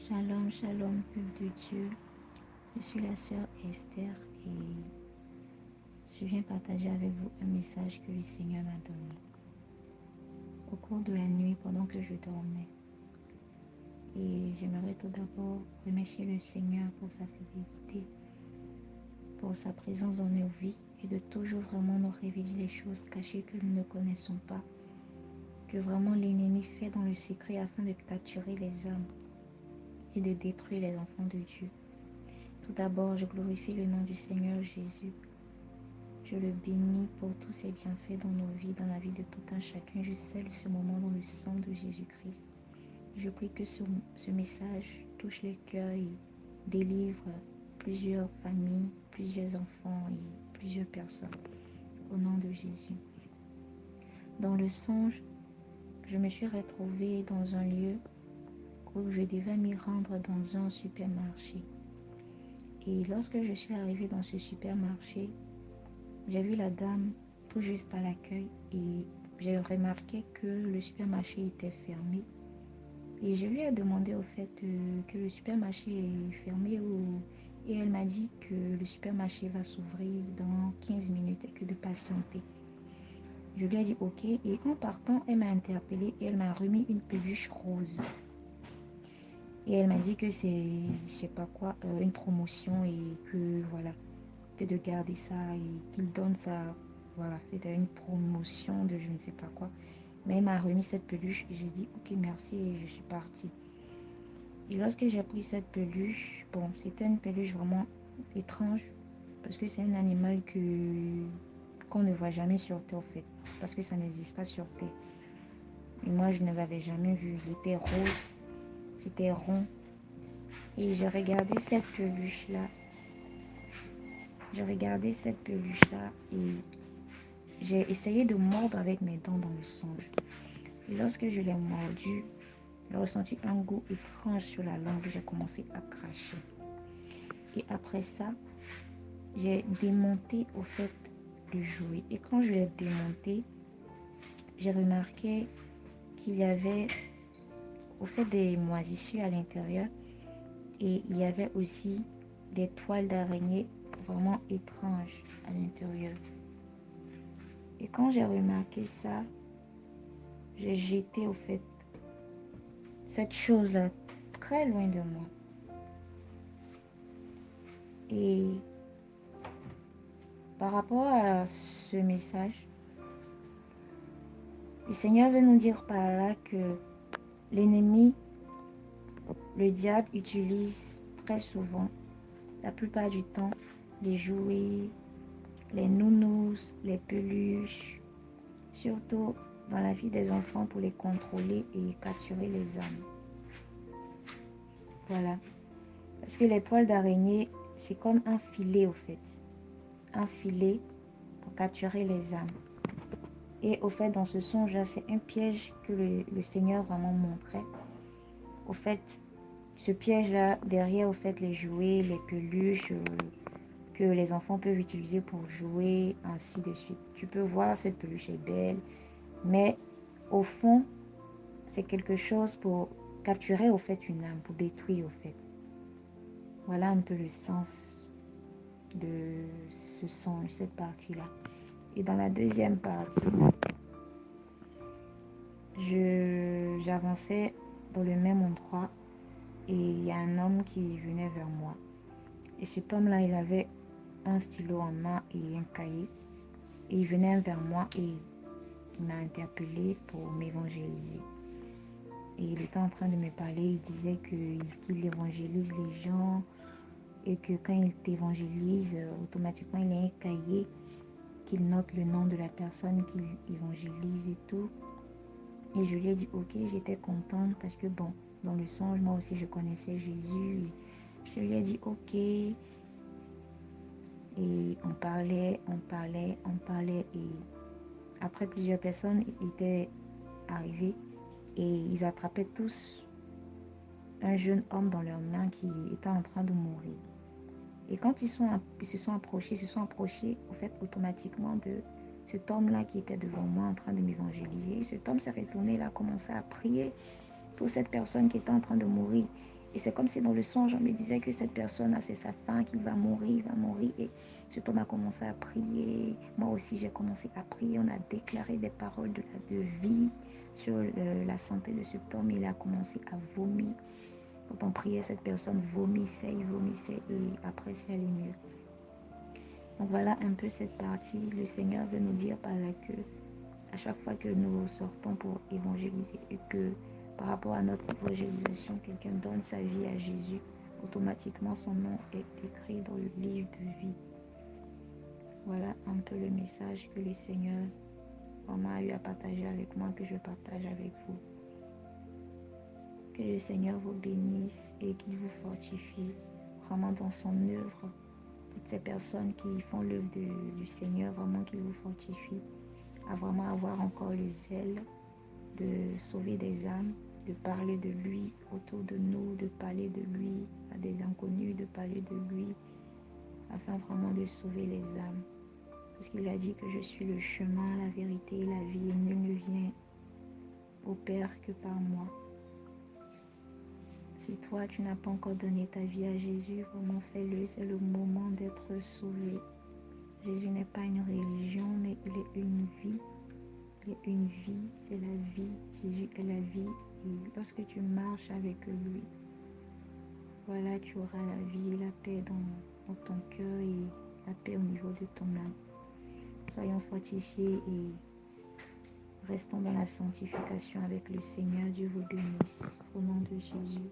Shalom, shalom, peuple de Dieu. Je suis la sœur Esther et je viens partager avec vous un message que le Seigneur m'a donné au cours de la nuit pendant que je dormais. Et j'aimerais tout d'abord remercier le Seigneur pour sa fidélité, pour sa présence dans nos vies et de toujours vraiment nous révéler les choses cachées que nous ne connaissons pas, que vraiment l'ennemi fait dans le secret afin de capturer les âmes et de détruire les enfants de Dieu. Tout d'abord, je glorifie le nom du Seigneur Jésus. Je le bénis pour tous ses bienfaits dans nos vies, dans la vie de tout un chacun. Je scelle ce moment dans le sang de Jésus-Christ. Je prie que ce message touche les cœurs et délivre plusieurs familles, plusieurs enfants et plusieurs personnes. Au nom de Jésus. Dans le songe, je me suis retrouvée dans un lieu où je devais m'y rendre dans un supermarché. Et lorsque je suis arrivée dans ce supermarché, j'ai vu la dame tout juste à l'accueil et j'ai remarqué que le supermarché était fermé. Et je lui ai demandé au fait que le supermarché est fermé et elle m'a dit que le supermarché va s'ouvrir dans 15 minutes et que de patienter. Je lui ai dit ok et en partant, elle m'a interpellée et elle m'a remis une peluche rose. Et elle m'a dit que c'est, je sais pas quoi, une promotion et que voilà, que de garder ça et qu'il donne ça. Voilà, c'était une promotion de je ne sais pas quoi. Mais elle m'a remis cette peluche et j'ai dit ok merci et je suis partie. Et lorsque j'ai pris cette peluche, bon, c'était une peluche vraiment étrange parce que c'est un animal qu'on ne voit jamais sur Terre en fait, parce que ça n'existe pas sur Terre. Et moi je ne l'avais jamais vu, il était rose, c'était rond. Et j'ai regardé cette peluche là. J'ai regardé cette peluche là et j'ai essayé de mordre avec mes dents dans le songe. Et lorsque je l'ai mordu, j'ai ressenti un goût étrange sur la langue. J'ai commencé à cracher. Et après ça, j'ai démonté au fait le jouet. Et quand je l'ai démonté, j'ai remarqué qu'il y avait au fait des moisissures à l'intérieur. Et il y avait aussi des toiles d'araignée vraiment étranges à l'intérieur. Et quand j'ai remarqué ça, j'ai jeté au fait cette chose-là très loin de moi. Et par rapport à ce message, le Seigneur veut nous dire par là que l'ennemi, le diable, utilise très souvent, la plupart du temps, les jouets, les nounous, les peluches, surtout dans la vie des enfants pour les contrôler et capturer les âmes. Voilà. Parce que les toiles d'araignée, c'est comme un filet au fait. Un filet pour capturer les âmes. Et au fait, dans ce songe-là, c'est un piège que le Seigneur vraiment montrait. Au fait, ce piège-là, derrière, au fait, les jouets, les peluches que les enfants peuvent utiliser pour jouer, ainsi de suite. Tu peux voir, cette peluche est belle, mais au fond, c'est quelque chose pour capturer, au fait, une âme, pour détruire, au fait. Voilà un peu le sens de ce songe, cette partie-là. Et dans la deuxième partie, j'avançais dans le même endroit et il y a un homme qui venait vers moi. Et cet homme-là, il avait un stylo en main et un cahier. Et il venait vers moi et il m'a interpellé pour m'évangéliser. Et il était en train de me parler, il disait qu'il évangélise les gens et que quand il t'évangélise, automatiquement il a un cahier qu'il note le nom de la personne qu'il évangélise et tout. Et je lui ai dit ok, j'étais contente parce que bon, dans le songe, moi aussi je connaissais Jésus. Et je lui ai dit ok. Et on parlait. Et après plusieurs personnes étaient arrivées et ils attrapaient tous un jeune homme dans leurs mains qui était en train de mourir. Et quand ils se sont approchés, en fait, automatiquement de cet homme-là qui était devant moi en train de m'évangéliser. Et cet homme s'est retourné, il a commencé à prier pour cette personne qui était en train de mourir. Et c'est comme si dans le songe, on me disait que cette personne, c'est sa fin, qu'il va mourir, Et cet homme a commencé à prier. Moi aussi, j'ai commencé à prier. On a déclaré des paroles de vie sur la santé de cet homme. Il a commencé à vomir. Quand on priait, cette personne vomissait, et après, c'est allé mieux. Donc voilà un peu cette partie. Le Seigneur veut nous dire par là que à chaque fois que nous sortons pour évangéliser et que par rapport à notre évangélisation, quelqu'un donne sa vie à Jésus, automatiquement son nom est écrit dans le livre de vie. Voilà un peu le message que le Seigneur vraiment a eu à partager avec moi, que je partage avec vous. Que le Seigneur vous bénisse et qu'il vous fortifie vraiment dans son œuvre. Toutes ces personnes qui font l'œuvre du Seigneur, vraiment qu'il vous fortifie à vraiment avoir encore le zèle de sauver des âmes, de parler de lui autour de nous, de parler de lui à des inconnus, de parler de lui afin vraiment de sauver les âmes. Parce qu'il a dit que je suis le chemin, la vérité et la vie, et nul ne vient au Père que par moi. Si toi tu n'as pas encore donné ta vie à Jésus, vraiment fais-le, c'est le moment d'être sauvé. Jésus n'est pas une religion, mais il est une vie. Il est une vie, c'est la vie. Jésus est la vie. Et lorsque tu marches avec lui, voilà, tu auras la vie et la paix dans ton cœur et la paix au niveau de ton âme. Soyons fortifiés et restons dans la sanctification avec le Seigneur. Dieu vous bénisse. Au nom de Jésus.